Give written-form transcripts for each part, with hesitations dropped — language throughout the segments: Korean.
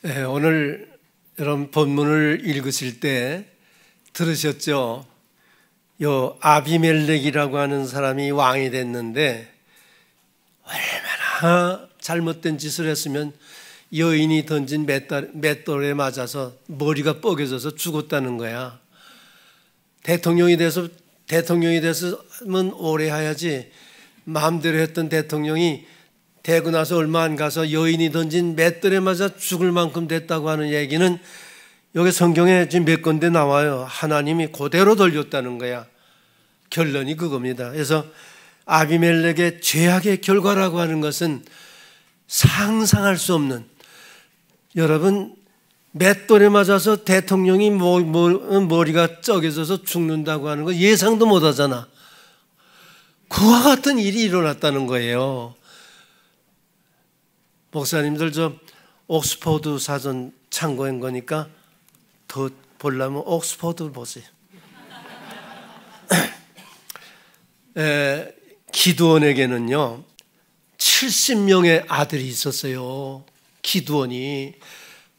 네, 오늘 여러분 본문을 읽으실 때 들으셨죠? 요 아비멜렉이라고 하는 사람이 왕이 됐는데 얼마나 잘못된 짓을 했으면 여인이 던진 맷돌에 맞아서 머리가 뻐개져서 죽었다는 거야. 대통령이 됐으면 오래 해야지, 마음대로 했던 대통령이 되고 나서 얼마 안 가서 여인이 던진 맷돌에 맞아 죽을 만큼 됐다고 하는 얘기는 여기 성경에 지금 몇 군데 나와요. 하나님이 그대로 돌렸다는 거야. 결론이 그겁니다. 그래서 아비멜렉의 죄악의 결과라고 하는 것은 상상할 수 없는, 여러분 맷돌에 맞아서 대통령이 머리가 쩍여져서 죽는다고 하는 거 예상도 못 하잖아. 그와 같은 일이 일어났다는 거예요. 목사님들 저 옥스퍼드 사전 참고한 거니까 더 보려면 옥스퍼드 보세요. 기드온에게는요 70명의 아들이 있었어요. 기드온이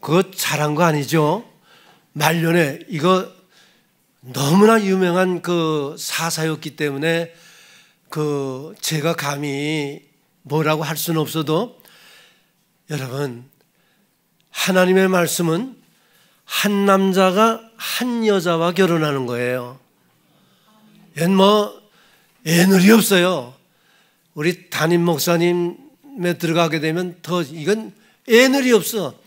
그거 잘한 거 아니죠? 말년에 이거 너무나 유명한 그 사사였기 때문에 제가 감히 뭐라고 할 수는 없어도, 여러분 하나님의 말씀은 한 남자가 한 여자와 결혼하는 거예요. 얘는 애늘이 없어요. 우리 담임 목사님에 들어가게 되면 더 이건 애늘이 없어.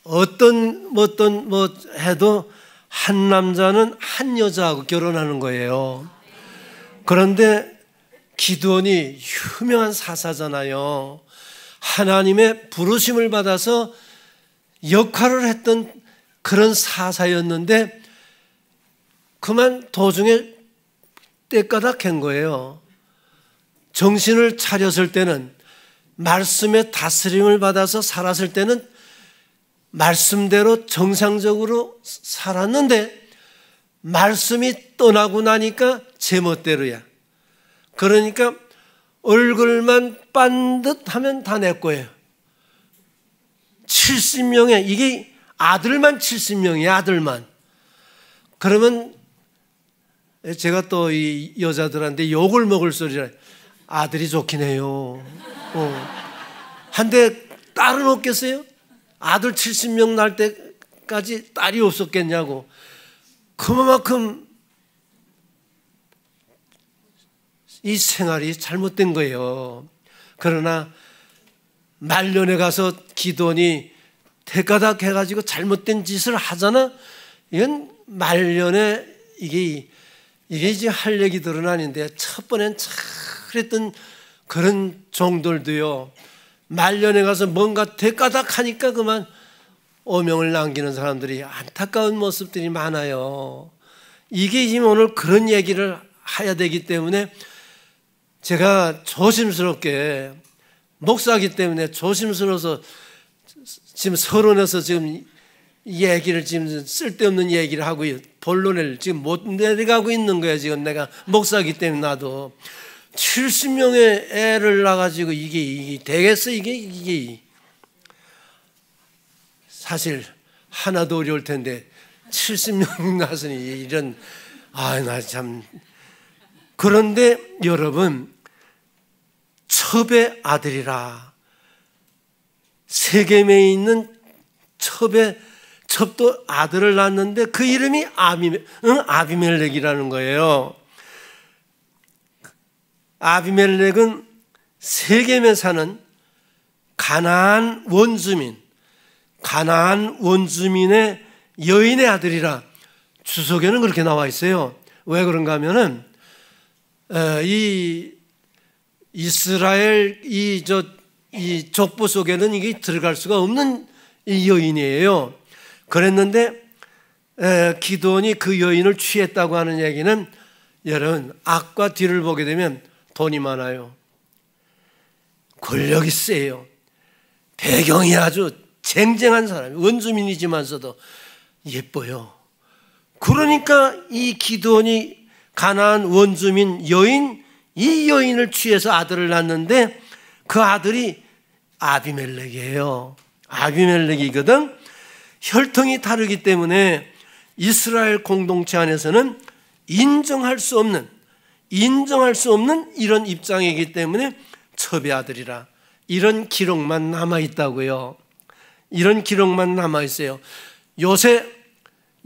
어떤 해도 한 남자는 한 여자하고 결혼하는 거예요. 그런데 기드온이 유명한 사사잖아요. 하나님의 부르심을 받아서 역할을 했던 그런 사사였는데 그만 도중에 떼까닥한 거예요. 정신을 차렸을 때는, 말씀의 다스림을 받아서 살았을 때는 말씀대로 정상적으로 살았는데 말씀이 떠나고 나니까 제멋대로야. 그러니까 얼굴만 빤듯하면 다 내 거예요. 70명에 이게 아들만 70명이에요. 아들만. 그러면 제가 또 이 여자들한테 욕을 먹을 소리라, 아들이 좋긴 해요. 한데 딸은 없겠어요? 아들 70명 날 때까지 딸이 없었겠냐고. 그만큼 이 생활이 잘못된 거예요. 그러나 말년에 가서 기드온이 대가닥 해가지고 잘못된 짓을 하잖아. 이건 말년에 이게 이제 할 얘기들은 아닌데, 첫 번엔 잘했던 그런 종들도요, 말년에 가서 뭔가 대가닥 하니까 그만 오명을 남기는 사람들이, 안타까운 모습들이 많아요. 이게 지금 오늘 그런 얘기를 해야 되기 때문에 제가 조심스럽게, 목사이기 때문에 조심스러워서 지금 서론에서 지금 얘기를, 지금 쓸데없는 얘기를 하고 본론을 지금 못 내려가고 있는 거예요. 지금 내가 목사이기 때문에. 나도 70명의 애를 낳아가지고 이게 되겠어? 이게 사실 하나도 어려울 텐데 70명 낳았으니 이런, 나 참. 그런데 여러분, 첩의 아들이라, 세겜에 있는 첩도 아들을 낳았는데 그 이름이 아비멜렉이라는 거예요. 아비멜렉은 세겜에 사는 가나안 원주민의 여인의 아들이라 주석에는 그렇게 나와 있어요. 왜 그런가 하면은 이 이스라엘 이 족보 속에는 이게 들어갈 수가 없는 이 여인이에요. 그랬는데 기드온이 그 여인을 취했다고 하는 얘기는, 여러분 앞과 뒤를 보게 되면 돈이 많아요. 권력이 세요. 배경이 아주 쟁쟁한 사람, 원주민이지만서도 예뻐요. 그러니까 이 기드온이 가나안 원주민 여인, 이 여인을 취해서 아들을 낳았는데 그 아들이 아비멜렉이에요. 아비멜렉이거든. 혈통이 다르기 때문에 이스라엘 공동체 안에서는 인정할 수 없는 이런 입장이기 때문에 첩의 아들이라 이런 기록만 남아있다고요. 이런 기록만 남아있어요.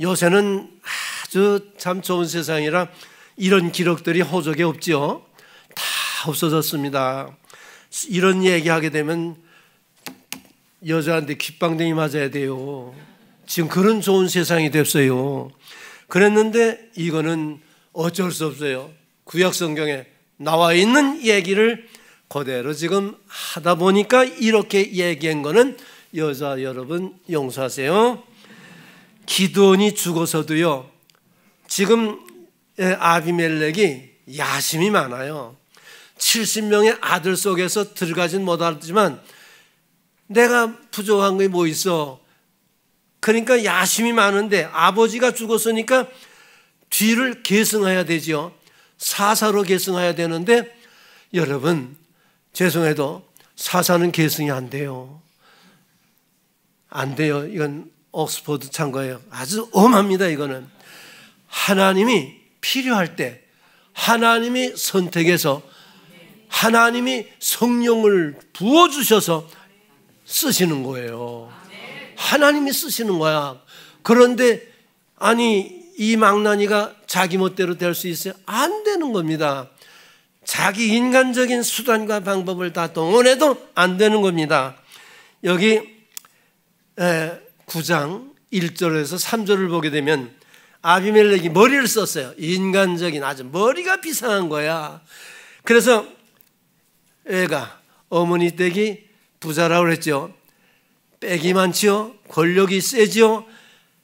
요새는 아주 참 좋은 세상이라 이런 기록들이 호적에 없죠. 다 없어졌습니다. 이런 얘기하게 되면 여자한테 귓방댕이 맞아야 돼요. 지금 그런 좋은 세상이 됐어요. 그랬는데 이거는 어쩔 수 없어요. 구약 성경에 나와 있는 얘기를 그대로 지금 하다 보니까 이렇게 얘기한 거는 여자 여러분 용서하세요. 기드온이 죽어서도요, 지금 아비멜렉이 야심이 많아요. 70명의 아들 속에서 들어가진 못하지만 내가 부족한 게 뭐 있어? 그러니까 야심이 많은데 아버지가 죽었으니까 뒤를 계승해야 되죠. 사사로 계승해야 되는데 여러분 죄송해도 사사는 계승이 안 돼요. 안 돼요. 이건 옥스퍼드 참고예요. 아주 엄합니다. 이거는 하나님이 필요할 때 하나님이 선택해서 하나님이 성령을 부어주셔서 쓰시는 거예요. 하나님이 쓰시는 거야. 그런데 아니 이 망나니가 자기 멋대로 될 수 있어요? 안 되는 겁니다. 자기 인간적인 수단과 방법을 다 동원해도 안 되는 겁니다. 여기 9장 1절에서 3절을 보게 되면 아비멜렉이 머리를 썼어요. 인간적인 아주 머리가 비상한 거야. 그래서 애가 어머니 댁이 부자라고 그랬죠. 빽이 많지요. 권력이 세지요.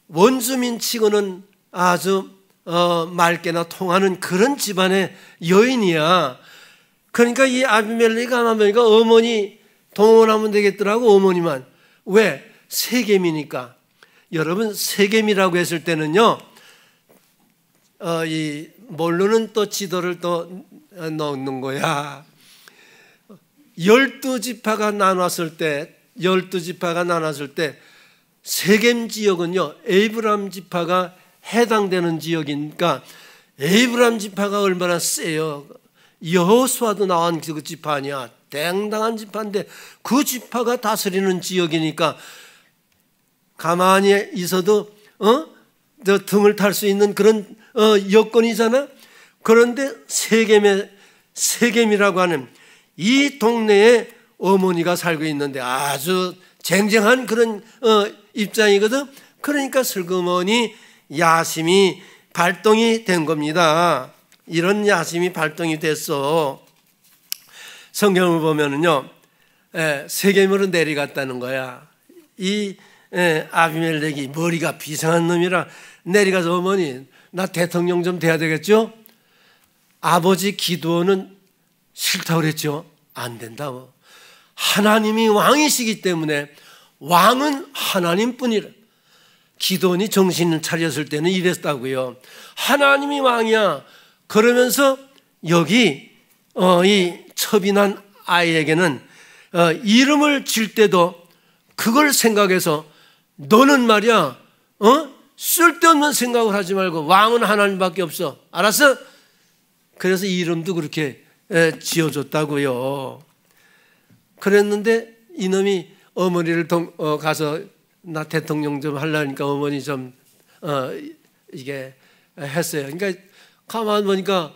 원주민 치고는 아주 맑게나 통하는 그런 집안의 여인이야. 그러니까 이 아비멜렉이 아마 보니까 어머니 동원하면 되겠더라고. 어머니만. 왜? 세겜이니까. 여러분 세겜이라고 했을 때는요, 이 모르는 또 지도를 또 넣는 거야. 12지파가 나눴을 때 세겜 지역은요 에이브람 지파가 해당되는 지역이니까 에이브람 지파가 얼마나 세요. 여호수아도 나온 그 지파 아니야. 당당한 지파인데 그 지파가 다스리는 지역이니까 가만히 있어도 저 등을 탈 수 있는 그런 여건이잖아. 그런데 세겜이라고 하는 이 동네에 어머니가 살고 있는데 아주 쟁쟁한 그런 입장이거든. 그러니까 슬그머니 야심이 발동이 된 겁니다. 이런 야심이 발동이 됐어. 성경을 보면은요, 세겜으로 내려갔다는 거야. 이 아비멜렉이 머리가 비상한 놈이라 내려가서 어머니 나 대통령 좀 돼야 되겠죠? 아버지 기드온은 싫다고 그랬죠. 안 된다고. 하나님이 왕이시기 때문에 왕은 하나님뿐이라. 기드온이 정신을 차렸을 때는 이랬다고요. 하나님이 왕이야. 그러면서 여기 이 첩이난 아이에게는 이름을 질 때도 그걸 생각해서 너는 말이야 쓸데없는 생각을 하지 말고 왕은 하나님밖에 없어. 알았어? 그래서 이름도 그렇게 지어줬다고요. 그랬는데 이놈이 어머니를 가서 나 대통령 좀 하려니까 어머니 좀 이게 했어요. 그러니까 가만 보니까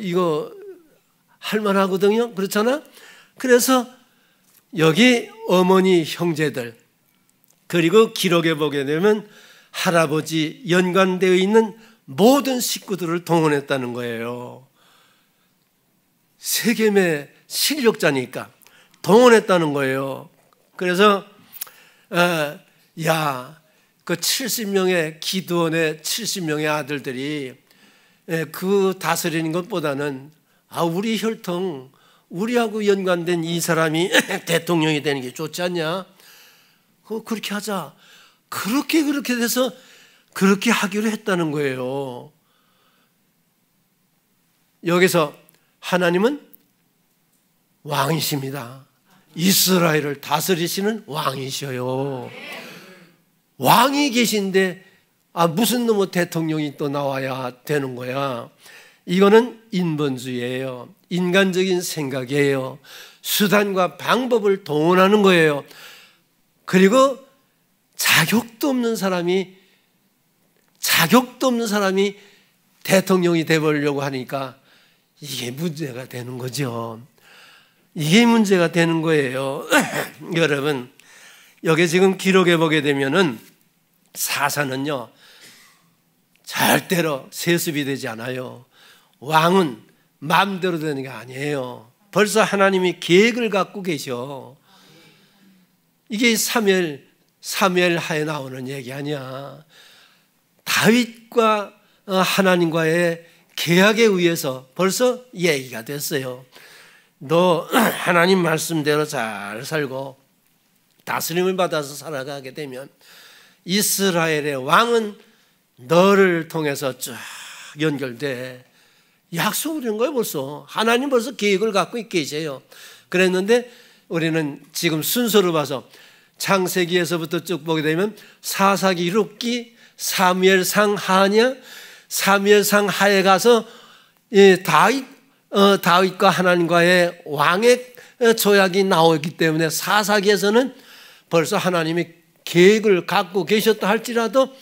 이거 할만하거든요. 그렇잖아. 그래서 여기 어머니 형제들 그리고 기록에 보게 되면 할아버지 연관되어 있는 모든 식구들을 동원했다는 거예요. 세겜의 실력자니까 동원했다는 거예요. 그래서 그 70명의 기드온의 70명의 아들들이 그 다스리는 것보다는 우리 혈통 우리하고 연관된 이 사람이 대통령이 되는 게 좋지 않냐? 그렇게 하자. 그렇게 돼서 그렇게 하기로 했다는 거예요. 여기서 하나님은 왕이십니다. 이스라엘을 다스리시는 왕이셔요. 왕이 계신데 무슨 놈의 대통령이 또 나와야 되는 거야. 이거는 인본주의예요. 인간적인 생각이에요. 수단과 방법을 동원하는 거예요. 그리고 자격도 없는 사람이 대통령이 되어보려고 하니까 이게 문제가 되는 거죠. 이게 문제가 되는 거예요. 여러분, 여기 지금 기록해 보게 되면은 사사는요, 절대로 세습이 되지 않아요. 왕은 마음대로 되는 게 아니에요. 벌써 하나님이 계획을 갖고 계셔. 이게 사무엘 하에 나오는 얘기 아니야. 다윗과 하나님과의 계약에 의해서 벌써 얘기가 됐어요. 너 하나님 말씀대로 잘 살고 다스림을 받아서 살아가게 되면 이스라엘의 왕은 너를 통해서 쭉 연결돼. 약속을 한 거예요. 벌써 하나님 벌써 계획을 갖고 계세요. 그랬는데 우리는 지금 순서로 봐서 창세기에서부터 쭉 보게 되면 사사기, 룻기, 사무엘상 하냐, 사무엘상 하에 가서 다윗과 하나님과의 왕의 조약이 나오기 때문에 사사기에서는 벌써 하나님이 계획을 갖고 계셨다 할지라도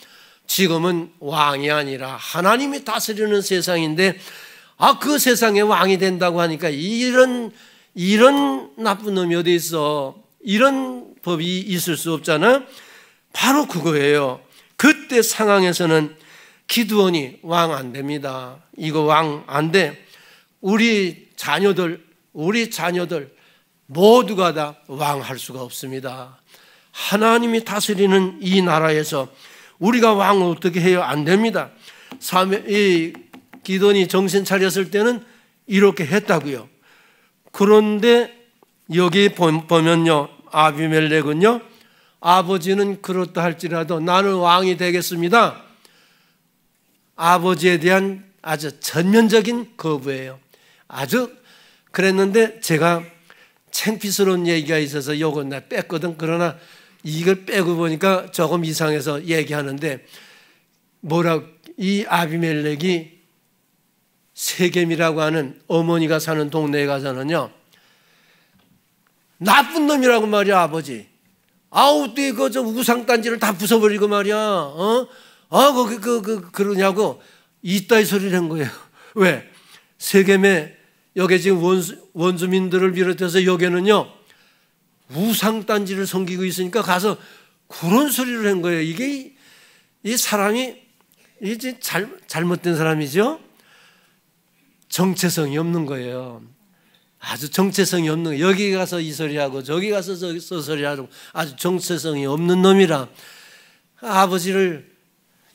지금은 왕이 아니라 하나님이 다스리는 세상인데 그 세상에 왕이 된다고 하니까 이런 나쁜 놈이 어디 있어? 이런 법이 있을 수 없잖아. 바로 그거예요. 그때 상황에서는 기드온이 왕 안 됩니다. 이거 왕 안 돼. 우리 자녀들 모두가 다 왕할 수가 없습니다. 하나님이 다스리는 이 나라에서 우리가 왕을 어떻게 해요? 안 됩니다. 기드온이 정신 차렸을 때는 이렇게 했다고요. 그런데 여기 보면요, 아비멜렉은요, 아버지는 그렇다 할지라도 나는 왕이 되겠습니다. 아버지에 대한 아주 전면적인 거부예요. 아주 그랬는데 제가 창피스러운 얘기가 있어서 이건 나 뺐거든. 그러나 이걸 빼고 보니까 조금 이상해서 얘기하는데 이 아비멜렉이 세겜이라고 하는 어머니가 사는 동네에 가서는요, 나쁜 놈이라고 말이야. 아버지 어떻게 저 우상단지를 다 부숴버리고 말이야. 그러냐고 이따위 소리를 한 거예요. 왜? 세겜에 여기 지금 원주민들을 비롯해서 여기는요 우상단지를 섬기고 있으니까 가서 그런 소리를 한 거예요. 이게 이 사람이 이제 잘못된 사람이죠. 정체성이 없는 거예요. 아주 정체성이 없는 거예요. 여기 가서 이 소리하고 저기 가서 저 소리하고 아주 정체성이 없는 놈이라 아버지를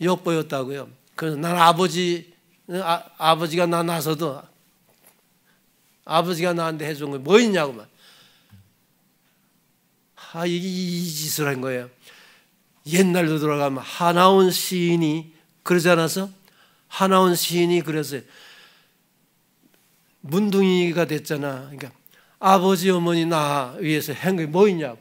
엿보였다고요. 그래서 난 아버지가 나 나서도 아버지가 나한테 해준 거 뭐 있냐고 말. 이 짓을 한 거예요. 옛날로 돌아가면 하나온 시인이 그러지 않아서? 하나온 시인이 그랬어요. 문둥이가 됐잖아. 그러니까 아버지 어머니 나 위해서 한 게 뭐 있냐고.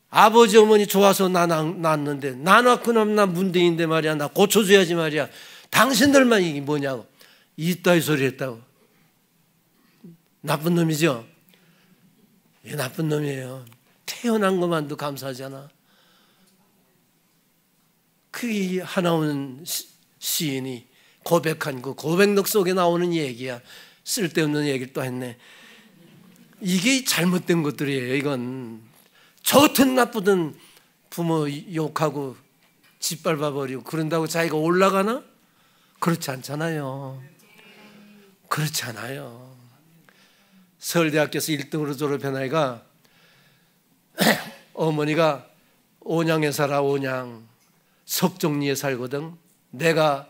아버지 어머니 좋아서 나 낳았는데 나 낳고 나면 나 문둥이인데 말이야. 나 고쳐줘야지 말이야. 당신들만 이게 뭐냐고. 이따위 소리 했다고. 나쁜 놈이죠. 이 나쁜 놈이에요. 태어난 것만도 감사하잖아. 그 하나온 시인이 고백한 그 고백록 속에 나오는 얘기야. 쓸데없는 얘기를 또 했네. 이게 잘못된 것들이에요. 이건 좋든 나쁘든 부모 욕하고 짓밟아버리고 그런다고 자기가 올라가나? 그렇지 않잖아요. 그렇지 않아요. 서울대학교에서 1등으로 졸업한 아이가 어머니가 온양에 살아. 온양 석정리에 살거든. 내가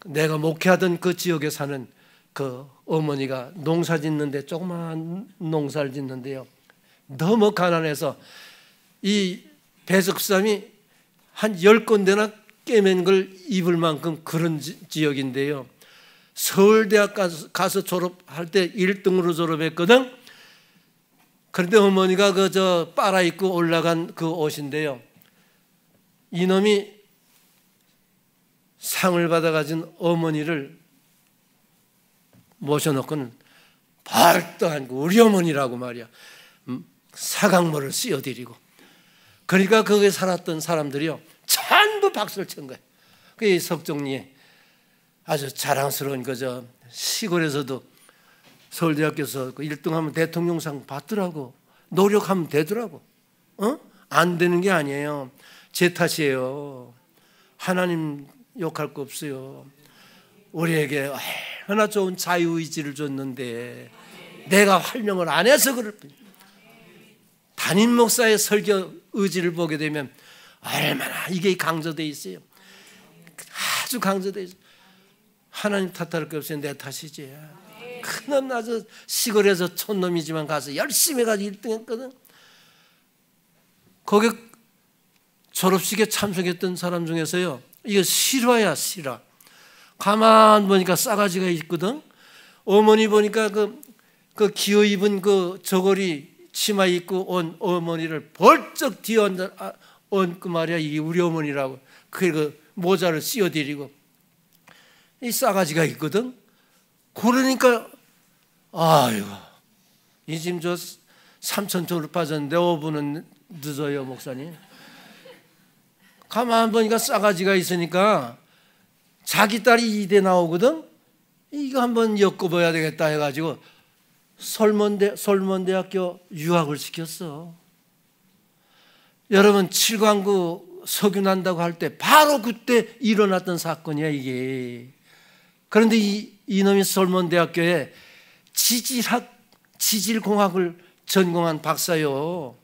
목회하던 그 지역에 사는 그 어머니가 농사 짓는데 조그마한 농사를 짓는데요. 너무 가난해서 이 배석삼이 한 10군데나 깨맨 걸 입을 만큼 그런 지역인데요. 서울대학 가서 졸업할 때 1등으로 졸업했거든. 그런데 어머니가 그 빨아 입고 올라간 그 옷인데요, 이놈이 상을 받아가진 어머니를 모셔놓고는 발도 안고 우리 어머니라고 말이야 사각모를 씌워드리고, 그러니까 거기에 살았던 사람들이요 전부 박수를 친 거예요. 그 석정리 아주 자랑스러운 거죠. 시골에서도 서울대학교에서 1등하면 대통령상 받더라고. 노력하면 되더라고. 안 되는 게 아니에요. 제 탓이에요. 하나님 욕할 거 없어요. 우리에게 얼마나 좋은 자유의지를 줬는데 내가 활용을 안 해서 그럴 뿐이에요. 담임 목사의 설교 의지를 보게 되면 얼마나 이게 강조되어 있어요. 아주 강조되어 있어요. 하나님 탓할 게 없어요. 내 탓이지. 큰놈 아주 시골에서 촌놈이지만 가서 열심히 해가지고 1등 했거든. 거기 졸업식에 참석했던 사람 중에서요, 이거 실화야, 실화. 가만 보니까 싸가지가 있거든. 어머니 보니까 그 기어 입은 그 저고리 치마 입고 온 어머니를 벌쩍 뒤에 얹고 말이야. 이게 우리 어머니라고. 그 모자를 씌워드리고 이 싸가지가 있거든. 그러니까 아이고, 이 지금 저 삼천 졸업 빠졌는데 5분은 늦어요, 목사님. 가만 보니까 싸가지가 있으니까 자기 딸이 이대 나오거든. 이거 한번 엮어봐야 되겠다 해가지고 솔몬대학교 유학을 시켰어. 여러분, 7광구 석유 난다고 할 때 바로 그때 일어났던 사건이야 이게. 그런데 이놈이 솔몬대학교에 지질공학을 전공한 박사요.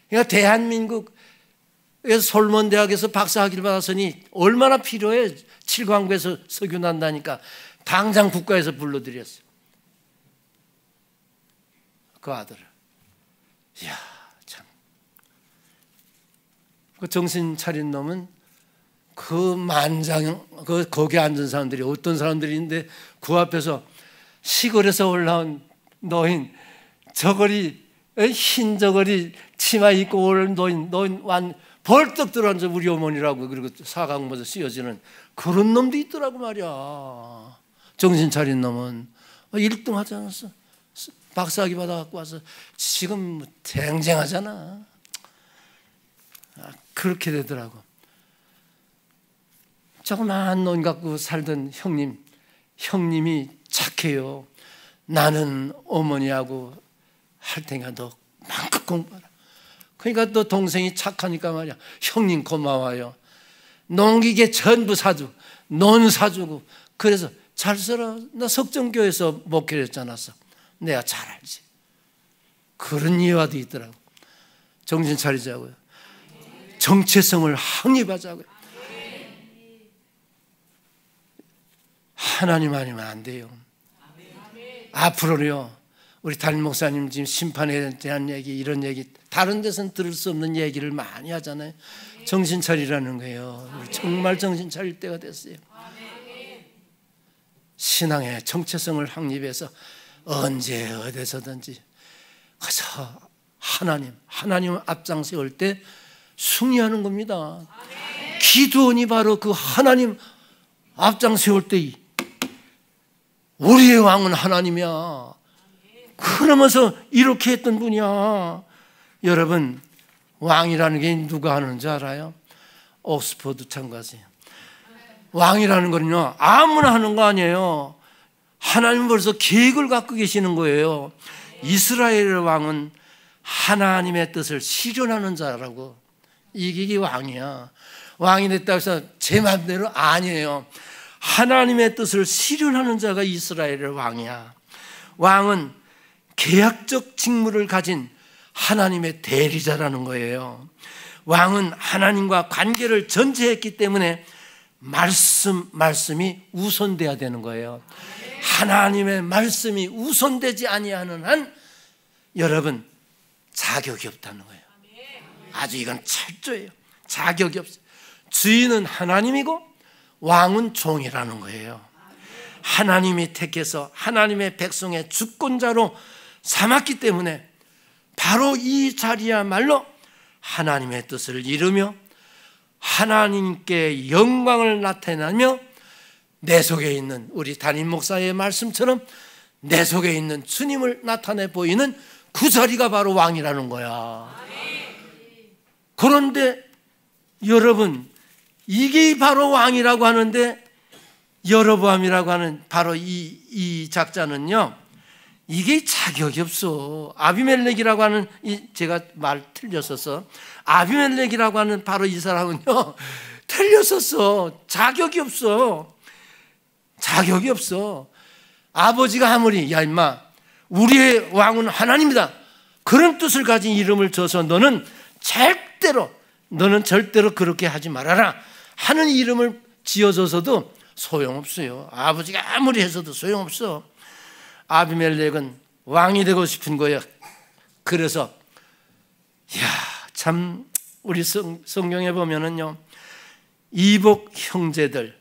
그러니까 대한민국 솔몬대학에서 박사학위를 받았으니 얼마나 필요해. 7광구에서 석유 난다니까 당장 국가에서 불러들였어요. 그 아들을. 이야, 참. 그 정신 차린 놈은 그 만장, 거기 앉은 사람들이 어떤 사람들인데 그 앞에서 시골에서 올라온 노인, 저고리, 흰 저고리 치마 입고 올 노인 벌떡 들어앉아 우리 어머니라고, 그리고 사각모자 씌워지는 그런 놈도 있더라고 말이야. 정신 차린 놈은 1등 하지 않았어. 박사학위 받아갖고 와서 지금 쟁쟁하잖아. 그렇게 되더라고. 조그마한 논 갖고 살던 형님이 착해요. 나는 어머니하고 할 테니까 너 마음껏 공부하라. 그러니까 또 동생이 착하니까 말이야. 형님 고마워요. 농기계 전부 사주고 논 사주고. 그래서 잘 살아. 나 석정교회에서 목회를 했지 않았어. 내가 잘 알지. 그런 이유도 있더라고. 정신 차리자고요. 정체성을 확립하자고요. 하나님 아니면 안 돼요. 앞으로요, 우리 담임 목사님 지금 심판에 대한 얘기, 이런 얘기 다른 데서는 들을 수 없는 얘기를 많이 하잖아요. 정신 차리라는 거예요. 우리 정말 정신 차릴 때가 됐어요. 신앙의 정체성을 확립해서 언제 어디서든지 그저 하나님 앞장 세울 때 승리하는 겁니다. 기도원이 바로 그 하나님 앞장 세울 때 우리의 왕은 하나님이야. 그러면서 이렇게 했던 분이야. 여러분, 왕이라는 게 누가 하는 줄 알아요? 옥스퍼드 참가생. 왕이라는 거는요, 아무나 하는 거 아니에요. 하나님은 벌써 계획을 갖고 계시는 거예요. 이스라엘의 왕은 하나님의 뜻을 실현하는 자라고. 이게 왕이야. 왕이 됐다고 해서 제 마음대로 아니에요. 하나님의 뜻을 실현하는 자가 이스라엘의 왕이야. 왕은 계약적 직무를 가진 하나님의 대리자라는 거예요. 왕은 하나님과 관계를 전제했기 때문에 말씀이 우선돼야 되는 거예요. 하나님의 말씀이 우선되지 아니하는 한 여러분 자격이 없다는 거예요. 아주 이건 철저해요. 자격이 없어요. 주인은 하나님이고 왕은 종이라는 거예요. 하나님이 택해서 하나님의 백성의 주권자로 삼았기 때문에 바로 이 자리야말로 하나님의 뜻을 이루며 하나님께 영광을 나타내며 내 속에 있는 우리 담임 목사의 말씀처럼 내 속에 있는 주님을 나타내 보이는 그 자리가 바로 왕이라는 거야. 그런데 여러분, 이게 바로 왕이라고 하는데 여로보암이라고 하는 바로 이 작자는요, 이게 자격이 없어. 아비멜렉이라고 하는 제가 말 틀렸었어. 아비멜렉이라고 하는 바로 이 사람은요, 틀렸었어. 자격이 없어. 자격이 없어. 아버지가 아무리 야 임마 우리의 왕은 하나님이다 그런 뜻을 가진 이름을 줘서 너는 절대로 그렇게 하지 말아라 하는 이름을 지어줘서도 소용없어요. 아버지가 아무리 해서도 소용없어. 아비멜렉은 왕이 되고 싶은 거예요. 그래서 참 우리 성경에 보면은요, 이복 형제들이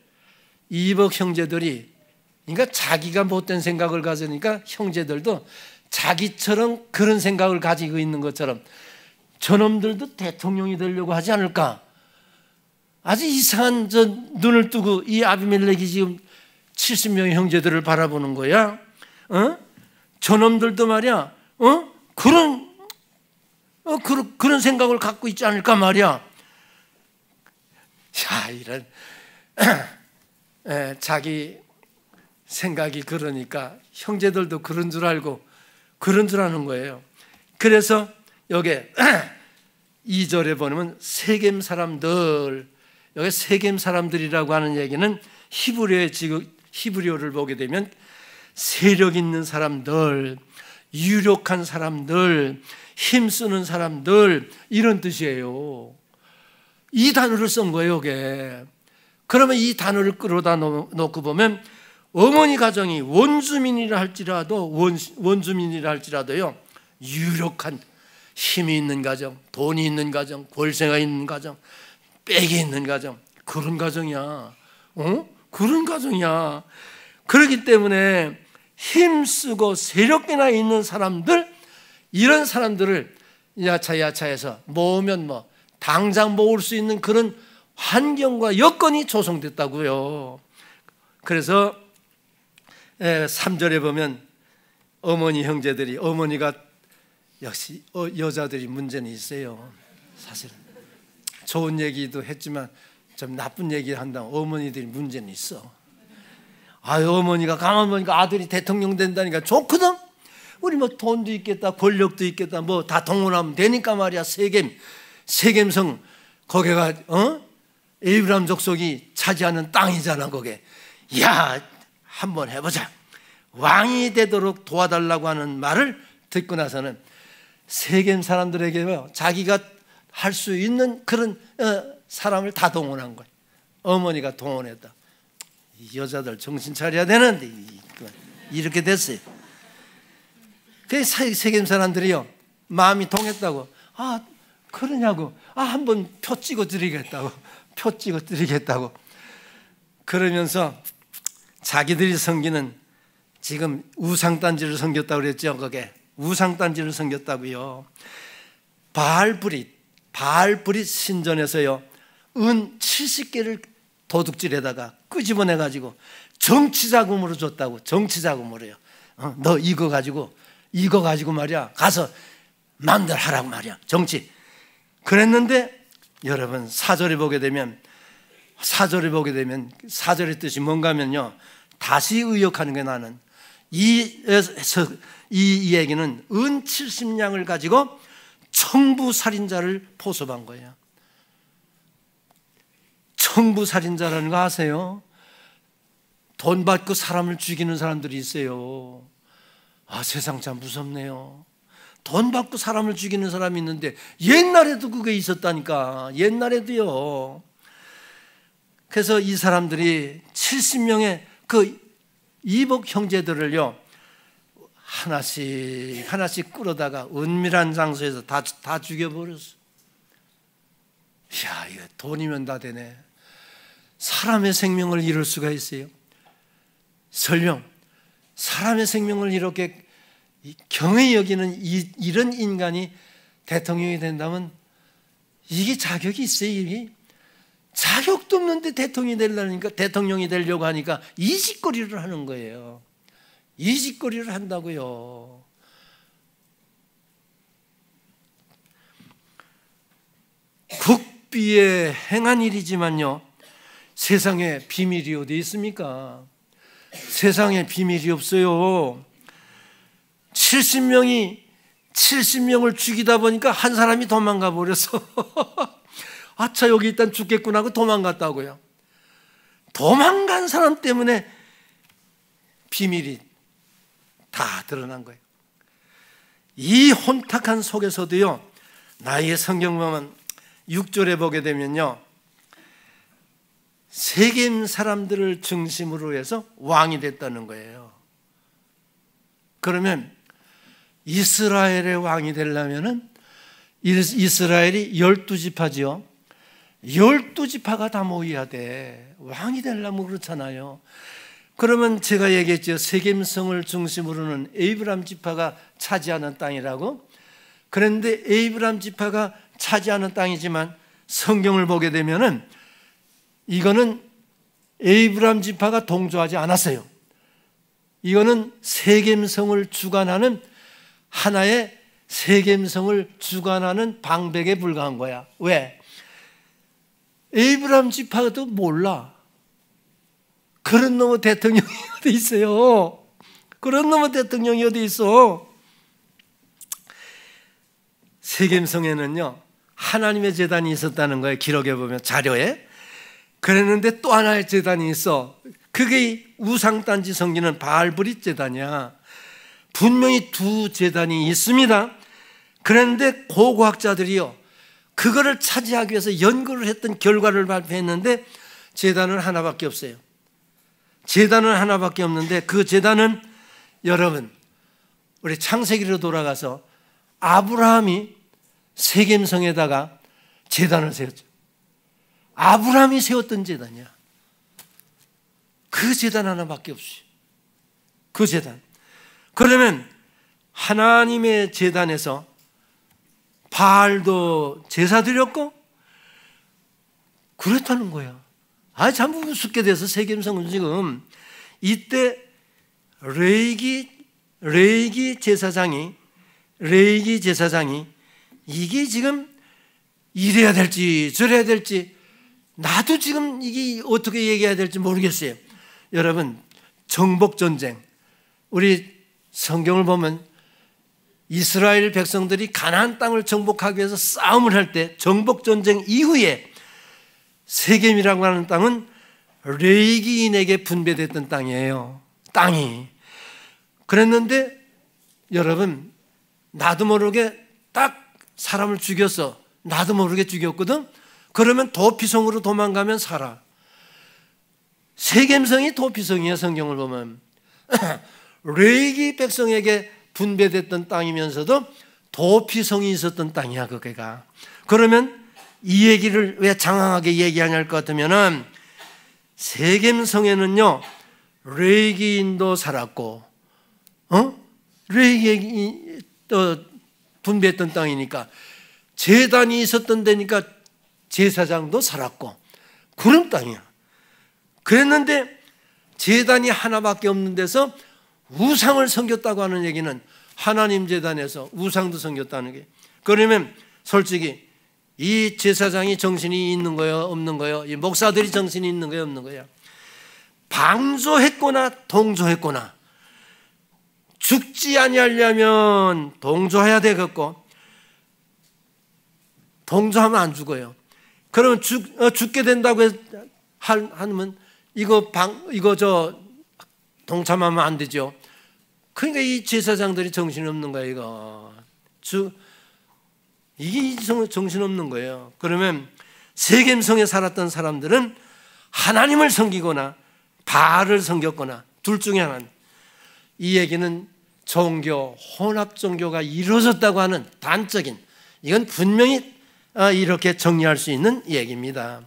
그러니까 자기가 못된 생각을 가지니까 형제들도 자기처럼 그런 생각을 가지고 있는 것처럼 저놈들도 대통령이 되려고 하지 않을까? 아주 이상한 눈을 뜨고 이 아비멜렉이 지금 70명의 형제들을 바라보는 거야. 저놈들도 말이야, 그런 생각을 갖고 있지 않을까 말이야. 이런 자기 생각이 그러니까 형제들도 그런 줄 알고 그런 줄 아는 거예요. 그래서 여기 2절에 보면 세겜 사람들, 여기 세겜 사람들이라고 하는 얘기는 히브리어를 보게 되면 세력 있는 사람들, 유력한 사람들, 힘쓰는 사람들 이런 뜻이에요. 이 단어를 쓴 거예요, 이게. 그러면 이 단어를 끌어다 놓고 보면 어머니 가정이 원주민이라 할지라도요, 유력한 힘이 있는 가정, 돈이 있는 가정, 권세가 있는 가정, 빽이 있는 가정, 그런 가정이야. 그런 가정이야. 그렇기 때문에 힘쓰고 세력이나 있는 사람들, 이런 사람들을 야차야차해서 모으면 당장 모을 수 있는 그런 환경과 여건이 조성됐다고요. 그래서 3절에 보면 어머니 형제들이, 어머니가 역시 여자들이 문제는 있어요. 사실은 좋은 얘기도 했지만 좀 나쁜 얘기 한다면 어머니들이 문제는 있어. 어머니가 가만 보니까 아들이 대통령 된다니까 좋거든. 우리 돈도 있겠다, 권력도 있겠다, 다 동원하면 되니까 말이야. 세겜성 거기가 에브라임 족속이 차지하는 땅이잖아. 거기에 한번 해보자. 왕이 되도록 도와달라고 하는 말을 듣고 나서는 세겜 사람들에게 자기가 할 수 있는 그런 사람을 다 동원한 거예요. 어머니가 동원했다. 이 여자들 정신 차려야 되는데 이렇게 됐어요. 그 세겜 사람들이요, 마음이 동했다고. 그러냐고. 한번 표 찍어 드리겠다고. 그러면서 자기들이 섬기는, 지금 우상단지를 섬겼다고 그랬죠. 그게 우상단지를 섬겼다고요. 바알브릿 신전에서요, 은 70개를 도둑질에다가 끄집어내가지고 정치자금으로 줬다고. 정치자금으로요. 너 이거 가지고 말이야 가서 마음대로 하라고 말이야. 정치. 그랬는데 여러분 4절에 보게 되면 사절의 뜻이 뭔가 하면요, 다시 의역하는 게 나는 이 얘기는 은 70냥을 가지고 청부살인자를 포섭한 거예요. 청부살인자라는 거 아세요? 돈 받고 사람을 죽이는 사람들이 있어요. 세상 참 무섭네요. 돈 받고 사람을 죽이는 사람이 있는데 옛날에도 그게 있었다니까. 옛날에도요. 그래서 이 사람들이 70명의 그 이복 형제들을요, 하나씩 끌어다가 은밀한 장소에서 다 죽여버렸어. 이거 돈이면 다 되네. 사람의 생명을 잃을 수가 있어요. 설령 사람의 생명을 이렇게 경외히 여기는 이런 인간이 대통령이 된다면 이게 자격이 있어요. 이게 자격도 없는데 대통령이 되려고 하니까 이 짓거리를 하는 거예요. 이 짓거리를 한다고요. 국비에 행한 일이지만요, 세상에 비밀이 어디 있습니까? 세상에 비밀이 없어요. 70명을 죽이다 보니까 한 사람이 도망가 버렸어. 아차, 여기 일단 죽겠구나 하고 도망갔다고요. 도망간 사람 때문에 비밀이 다 드러난 거예요. 이 혼탁한 속에서도요, 나의 성경 보면 6절에 보게 되면요, 세겜 사람들을 중심으로 해서 왕이 됐다는 거예요. 그러면 이스라엘의 왕이 되려면은 이스라엘이 12지파지요. 12지파가 다 모여야 돼. 왕이 되려면 그렇잖아요. 그러면 제가 얘기했죠. 세겜성을 중심으로는 에이브람 지파가 차지하는 땅이라고. 그런데 에이브람 지파가 차지하는 땅이지만 성경을 보게 되면은 이거는 에이브람 지파가 동조하지 않았어요. 이거는 세겜성을 주관하는 하나의 세겜성을 주관하는 방백에 불과한 거야. 왜? 에이브람 지파도 몰라. 그런 놈의 대통령이 어디 있어요? 그런 놈의 대통령이 어디 있어? 세겜성에는요, 하나님의 제단이 있었다는 거예요. 기록에 보면, 자료에. 그랬는데 또 하나의 제단이 있어. 그게 우상단지 섬기는 바알브릿 제단이야. 분명히 두 제단이 있습니다. 그런데 고고학자들이요, 그거를 차지하기 위해서 연구를 했던 결과를 발표했는데 제단은 하나밖에 없어요. 제단은 하나밖에 없는데 그 제단은 여러분, 우리 창세기로 돌아가서 아브라함이 세겜성에다가 제단을 세웠죠. 아브라함이 세웠던 제단이야. 그 제단 하나밖에 없어요. 그 제단. 그러면 하나님의 제단에서 바알도 제사 드렸고 그랬다는 거야. 참 우습게 돼서 세겜성은 지금 이때 레이기 제사장이 이게 지금 이래야 될지 저래야 될지 나도 지금 이게 어떻게 얘기해야 될지 모르겠어요. 여러분, 정복전쟁, 우리 성경을 보면 이스라엘 백성들이 가나안 땅을 정복하기 위해서 싸움을 할 때 정복전쟁 이후에 세겜이라고 하는 땅은 레이기인에게 분배됐던 땅이에요. 땅이. 그랬는데 여러분, 나도 모르게 딱 사람을 죽였어. 나도 모르게 죽였거든. 그러면 도피성으로 도망가면 살아. 세겜성이 도피성이야. 성경을 보면 레이기 백성에게 분배됐던 땅이면서도 도피성이 있었던 땅이야. 그게가. 그러면 이 얘기를 왜 장황하게 얘기하냐 할 것 같으면은 세겜성에는요, 레이기인도 살았고, 레이기 또 분배했던 땅이니까 제단이 있었던 데니까 제사장도 살았고 그런 땅이야. 그랬는데 제단이 하나밖에 없는 데서 우상을 섬겼다고 하는 얘기는 하나님 제단에서 우상도 섬겼다는 게, 그러면 솔직히 이 제사장이 정신이 있는 거예요, 없는 거예요? 이 목사들이 정신이 있는 거예요, 없는 거예요? 방조했거나 동조했거나, 죽지 아니하려면 동조해야 되겠고 동조하면 안 죽어요. 그러면 죽게 된다고 하면 이거 동참하면 안 되죠. 그러니까 이 제사장들이 정신이 없는 거예요. 이게 정신없는 거예요. 그러면 세겜성에 살았던 사람들은 하나님을 섬기거나 바알을 섬겼거나 둘 중에 하나. 이 얘기는 종교, 혼합 종교가 이루어졌다고 하는 단적인, 이건 분명히 이렇게 정리할 수 있는 얘기입니다.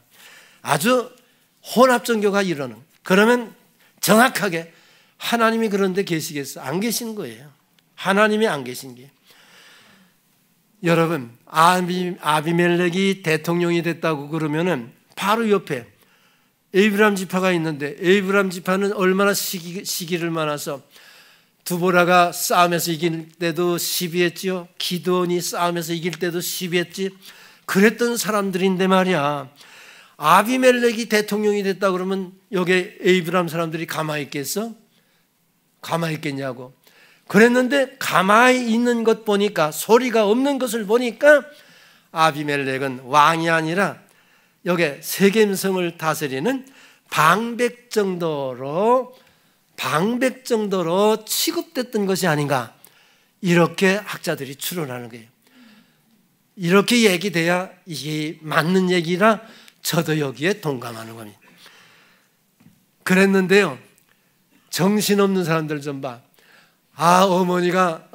아주 혼합 종교가 이루어는. 그러면 정확하게 하나님이 그런 데 계시겠어? 안 계신 거예요. 하나님이 안 계신 게. 여러분, 아비멜렉이 대통령이 됐다고 그러면은 바로 옆에 에이브람 지파가 있는데, 에이브람 지파는 얼마나 시기를 많아서 두보라가 싸움에서 이길 때도 시비했지요. 기드온이 싸움에서 이길 때도 시비했지. 그랬던 사람들인데 말이야, 아비멜렉이 대통령이 됐다 그러면 여기 에이브람 사람들이 가만히 있겠어? 가만히 있겠냐고. 그랬는데 가만히 있는 것 보니까, 소리가 없는 것을 보니까 아비멜렉은 왕이 아니라 여기 세겜성을 다스리는 방백 정도로 취급됐던 것이 아닌가, 이렇게 학자들이 추론하는 거예요. 이렇게 얘기돼야 이게 맞는 얘기라 저도 여기에 동감하는 겁니다. 그랬는데요, 정신없는 사람들 좀 봐. 어머니가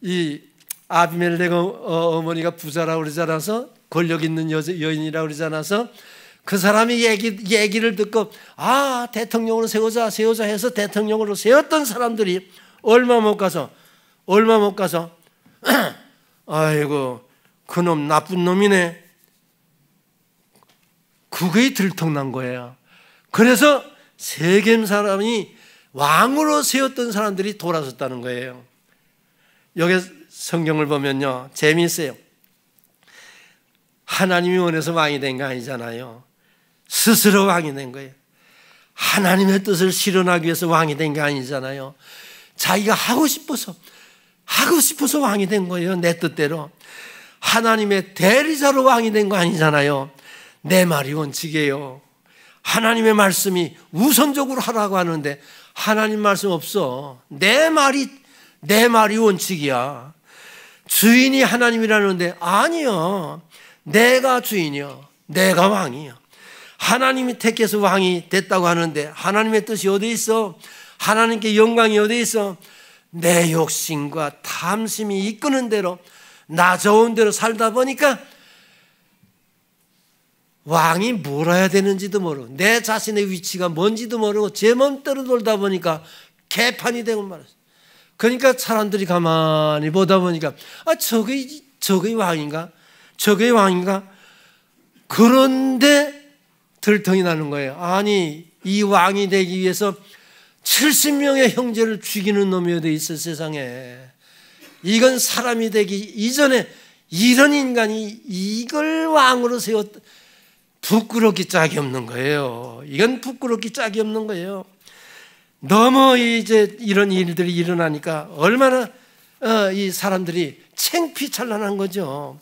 이 아비멜렉 어머니가 부자라고 그러잖아서, 권력 있는 여인이라고 그러잖아서, 그 사람이 얘기를 듣고 대통령으로 세우자 해서 대통령으로 세웠던 사람들이 얼마 못 가서 아이고 그놈 나쁜 놈이네, 그게 들통난 거예요. 그래서 세겜 사람이 왕으로 세웠던 사람들이 돌아섰다는 거예요. 여기 성경을 보면요, 재미있어요. 하나님이 원해서 왕이 된 거 아니잖아요. 스스로 왕이 된 거예요. 하나님의 뜻을 실현하기 위해서 왕이 된 게 아니잖아요. 자기가 하고 싶어서 왕이 된 거예요. 내 뜻대로. 하나님의 대리자로 왕이 된 거 아니잖아요. 내 말이 원칙이에요. 하나님의 말씀이 우선적으로 하라고 하는데 하나님 말씀 없어. 내 말이 원칙이야. 주인이 하나님이라는데 아니요, 내가 주인이요, 내가 왕이요. 하나님이 택해서 왕이 됐다고 하는데 하나님의 뜻이 어디 있어? 하나님께 영광이 어디 있어? 내 욕심과 탐심이 이끄는 대로, 나 좋은 대로 살다 보니까 왕이 뭘 해야 되는지도 모르고, 내 자신의 위치가 뭔지도 모르고 제 맘대로 돌다 보니까 개판이 되고 말았어. 그러니까 사람들이 가만히 보다 보니까 저게 왕인가? 저게 왕인가? 그런데 들통이 나는 거예요. 아니, 이 왕이 되기 위해서 70명의 형제를 죽이는 놈이 어디 있어, 세상에. 이건 사람이 되기 이전에 이런 인간이 이걸 왕으로 부끄럽기 짝이 없는 거예요. 이건 부끄럽기 짝이 없는 거예요. 너무 이제 이런 일들이 일어나니까 얼마나 이 사람들이 창피찬란한 거죠.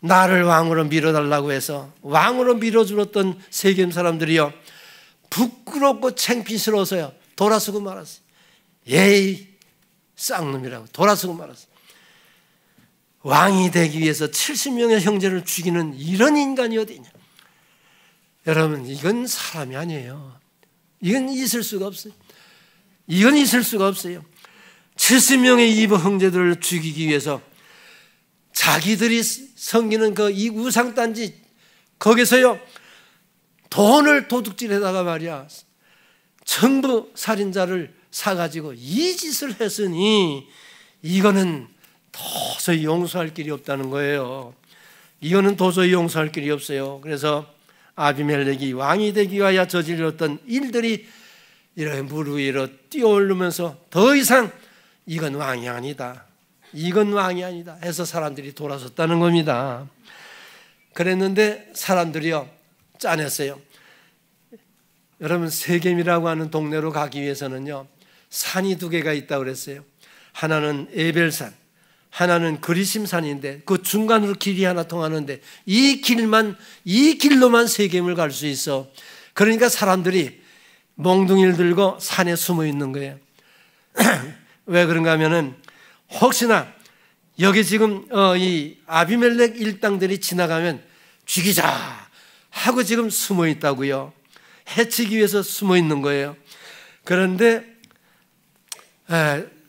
나를 왕으로 밀어달라고 해서 왕으로 밀어주었던 세겜 사람들이요, 부끄럽고 창피스러워서요 돌아서고 말았어요. 예이 쌍놈이라고 돌아서고 말았어요. 왕이 되기 위해서 70명의 형제를 죽이는 이런 인간이 어디 있냐. 여러분, 이건 사람이 아니에요. 이건 있을 수가 없어요. 이건 있을 수가 없어요. 70명의 이브 형제들을 죽이기 위해서 자기들이 섬기는 이 우상단지 거기서요 돈을 도둑질에다가 말이야 전부 살인자를 사가지고 이 짓을 했으니 이거는 도저히 용서할 길이 없다는 거예요. 이거는 도저히 용서할 길이 없어요. 그래서 아비멜렉이 왕이 되기 위하여 저질렀던 일들이 이렇게 무릎 위로 뛰어오르면서 더 이상 이건 왕이 아니다, 이건 왕이 아니다 해서 사람들이 돌아섰다는 겁니다. 그랬는데 사람들이요 짠했어요. 여러분, 세겜이라고 하는 동네로 가기 위해서는요 산이 두 개가 있다고 그랬어요. 하나는 에벨산, 하나는 그리심산인데 그 중간으로 길이 하나 통하는데 이 길로만 세겜을 갈 수 있어. 그러니까 사람들이 몽둥이를 들고 산에 숨어 있는 거예요. 왜 그런가 하면은 혹시나 여기 지금 이 아비멜렉 일당들이 지나가면 죽이자 하고 지금 숨어 있다고요. 해치기 위해서 숨어 있는 거예요. 그런데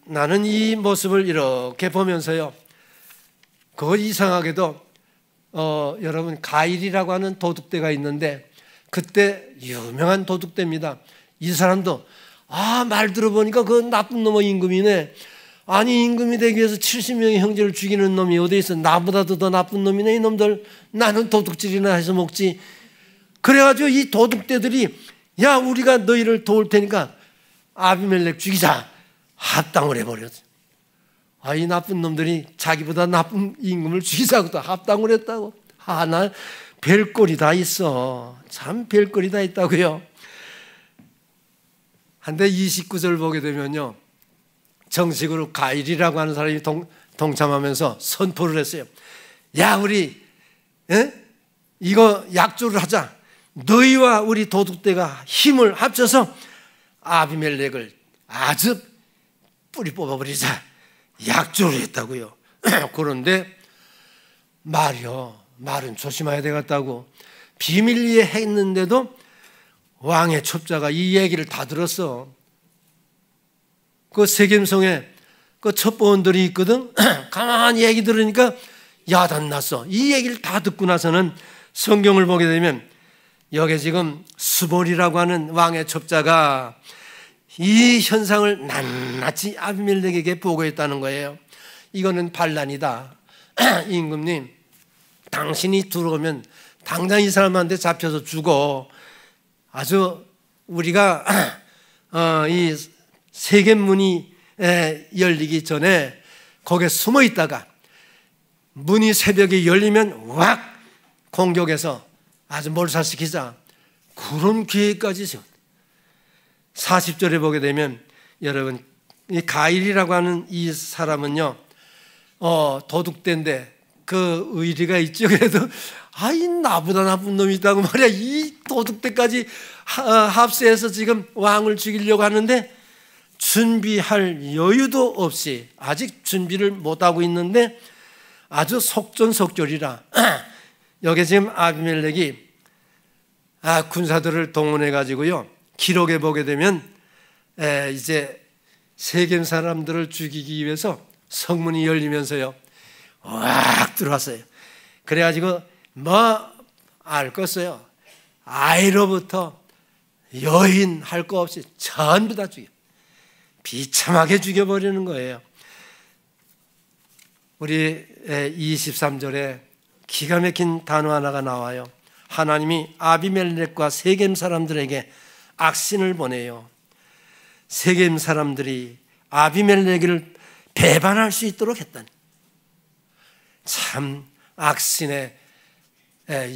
나는 이 모습을 이렇게 보면서요, 그거 이상하게도 여러분 가일이라고 하는 도둑대가 있는데 그때 유명한 도둑대입니다. 이 사람도 말 들어보니까 그 나쁜 놈의 임금이네. 아니 임금이 되기 위해서 70명의 형제를 죽이는 놈이 어디 있어? 나보다도 더 나쁜 놈이네 이놈들. 나는 도둑질이나 해서 먹지. 그래가지고 이 도둑대들이 야 우리가 너희를 도울 테니까 아비멜렉 죽이자 합당을 해버렸어. 이 나쁜 놈들이 자기보다 나쁜 임금을 죽이자고 또 합당을 했다고. 나 별꼴이 다 있어. 참 별꼴이 다 있다고요. 한데 29절 보게 되면요, 정식으로 가일이라고 하는 사람이 동참하면서 선포를 했어요. 야 우리 이거 약조를 하자. 너희와 우리 도둑대가 힘을 합쳐서 아비멜렉을 아주 뿌리 뽑아버리자 약조를 했다고요. 그런데 말은 조심해야 되겠다고 비밀리에 했는데도 왕의 첩자가 이 얘기를 다 들었어. 그 세겜성에 그 첩보원들이 있거든. 가만히 얘기 들으니까 야단났어. 이 얘기를 다 듣고 나서는 성경을 보게 되면 여기 지금 스볼이라고 하는 왕의 첩자가 이 현상을 낱낱이 아비멜렉에게 보고했다는 거예요. 이거는 반란이다. 임금님, 당신이 들어오면 당장 이 사람한테 잡혀서 죽어. 아주 우리가 이 세겜문이 열리기 전에 거기에 숨어 있다가 문이 새벽에 열리면 확 공격해서 아주 몰살시키자. 그런 계획까지 세웠다. 40절에 보게 되면 여러분 이 가일이라고 하는 이 사람은요 도둑대인데 그 의리가 있죠. 그래도 이 나보다 나쁜 놈이 있다고 말이야. 이 도둑대까지 합세해서 지금 왕을 죽이려고 하는데 준비할 여유도 없이 아직 준비를 못하고 있는데 아주 속전속결이라 여기 지금 아비멜렉이 군사들을 동원해 가지고요, 기록에 보게 되면 이제 세겜 사람들을 죽이기 위해서 성문이 열리면서요 확 들어왔어요. 그래가지고 알 거 없어요. 아이로부터 여인 할 거 없이 전부 다 죽여, 비참하게 죽여버리는 거예요. 우리 23절에 기가 막힌 단어 하나가 나와요. 하나님이 아비멜렉과 세겜 사람들에게 악신을 보내요. 세겜 사람들이 아비멜렉을 배반할 수 있도록 했다니. 참 악신의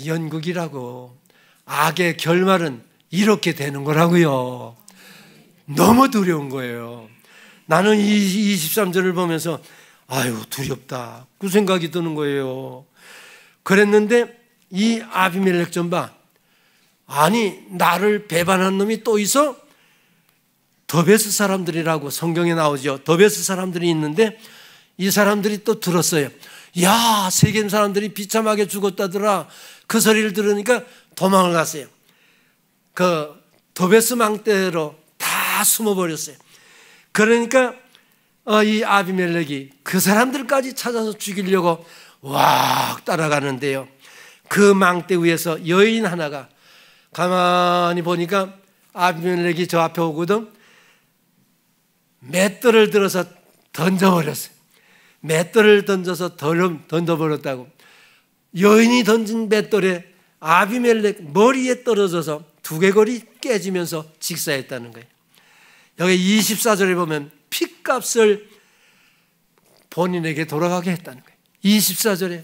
연극이라고. 악의 결말은 이렇게 되는 거라고요. 너무 두려운 거예요. 나는 이 23절을 보면서 아유 두렵다 그 생각이 드는 거예요. 그랬는데 이 아비멜렉 좀 봐. 아니 나를 배반한 놈이 또 있어? 더베스 사람들이라고 성경에 나오죠. 더베스 사람들이 있는데 이 사람들이 또 들었어요. 야 세겜 사람들이 비참하게 죽었다더라. 그 소리를 들으니까 도망을 갔어요. 그 더베스 망대로 다 숨어버렸어요. 그러니까 이 아비멜렉이 그 사람들까지 찾아서 죽이려고 왁 따라가는데요, 그 망대 위에서 여인 하나가 가만히 보니까 아비멜렉이 저 앞에 오거든. 맷돌을 들어서 던져버렸어요. 맷돌을 던져서 던져버렸다고. 여인이 던진 맷돌에 아비멜렉 머리에 떨어져서 두개골이 깨지면서 직사했다는 거예요. 여기 24절에 보면 핏값을 본인에게 돌아가게 했다는 거예요. 24절에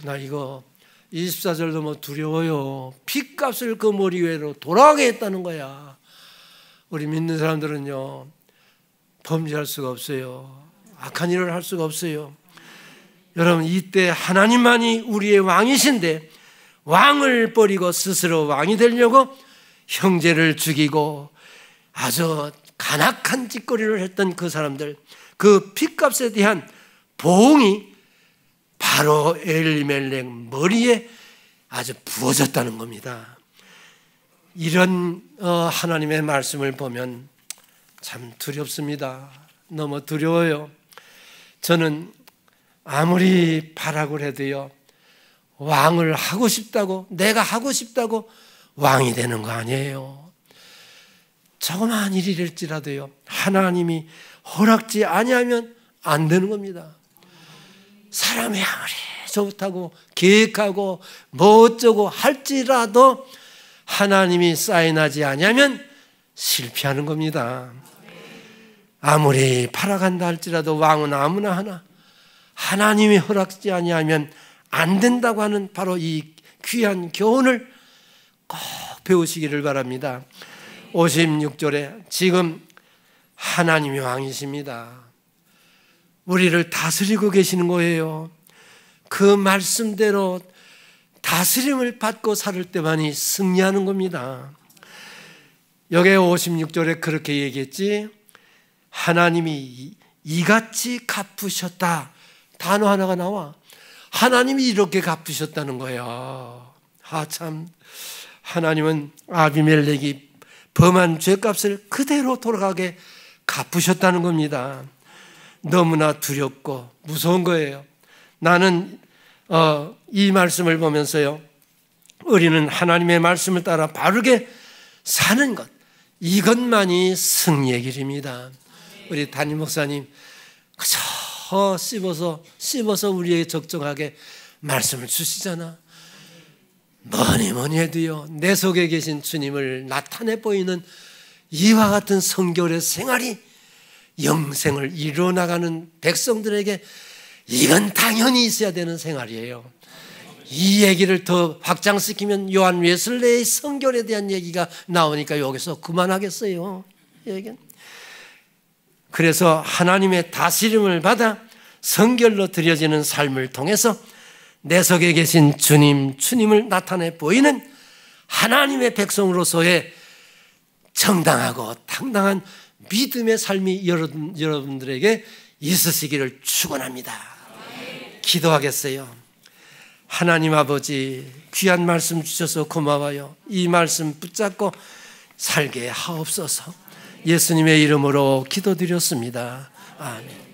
나 이거 24절 너무 두려워요. 핏값을 그 머리 위로 돌아가게 했다는 거야. 우리 믿는 사람들은요 범죄할 수가 없어요. 악한 일을 할 수가 없어요. 여러분 이때 하나님만이 우리의 왕이신데 왕을 버리고 스스로 왕이 되려고 형제를 죽이고 아주 간악한 짓거리를 했던 그 사람들, 그 핏값에 대한 보응이 바로 엘리멜렉 머리에 아주 부어졌다는 겁니다. 이런 하나님의 말씀을 보면 참 두렵습니다. 너무 두려워요. 저는 아무리 바라고 해도요 왕을 하고 싶다고, 내가 하고 싶다고 왕이 되는 거 아니에요. 조그마한 일이랄지라도요 하나님이 허락지 아니하면 안 되는 겁니다. 사람이 아무리 좋다고 계획하고 뭐 어쩌고 할지라도 하나님이 사인하지 아니하면 실패하는 겁니다. 아무리 팔아간다 할지라도 왕은 아무나 하나 하나님이 허락지 아니하면 안 된다고 하는 바로 이 귀한 교훈을 꼭 배우시기를 바랍니다. 56절에 지금 하나님이 왕이십니다. 우리를 다스리고 계시는 거예요. 그 말씀대로 다스림을 받고 살 때만이 승리하는 겁니다. 여기 56절에 그렇게 얘기했지. 하나님이 이같이 갚으셨다. 단어 하나가 나와. 하나님이 이렇게 갚으셨다는 거예요. 참 하나님은 아비멜렉이 범한 죄값을 그대로 돌아가게 갚으셨다는 겁니다. 너무나 두렵고 무서운 거예요. 나는 이 말씀을 보면서요, 우리는 하나님의 말씀을 따라 바르게 사는 것, 이것만이 승리의 길입니다. 우리 담임 목사님 그저 씹어서 우리에게 적정하게 말씀을 주시잖아. 뭐니 해도요, 내 속에 계신 주님을 나타내 보이는 이와 같은 성결의 생활이 영생을 이루어나가는 백성들에게 이건 당연히 있어야 되는 생활이에요. 이 얘기를 더 확장시키면 요한 웨슬레의 성결에 대한 얘기가 나오니까 여기서 그만하겠어요. 그래서 하나님의 다스림을 받아 성결로 드려지는 삶을 통해서 내 속에 계신 주님을 나타내 보이는 하나님의 백성으로서의 정당하고 당당한 믿음의 삶이 여러분들에게 있으시기를 축원합니다. 기도하겠어요. 하나님 아버지, 귀한 말씀 주셔서 고마워요. 이 말씀 붙잡고 살게 하옵소서. 예수님의 이름으로 기도드렸습니다. 아멘.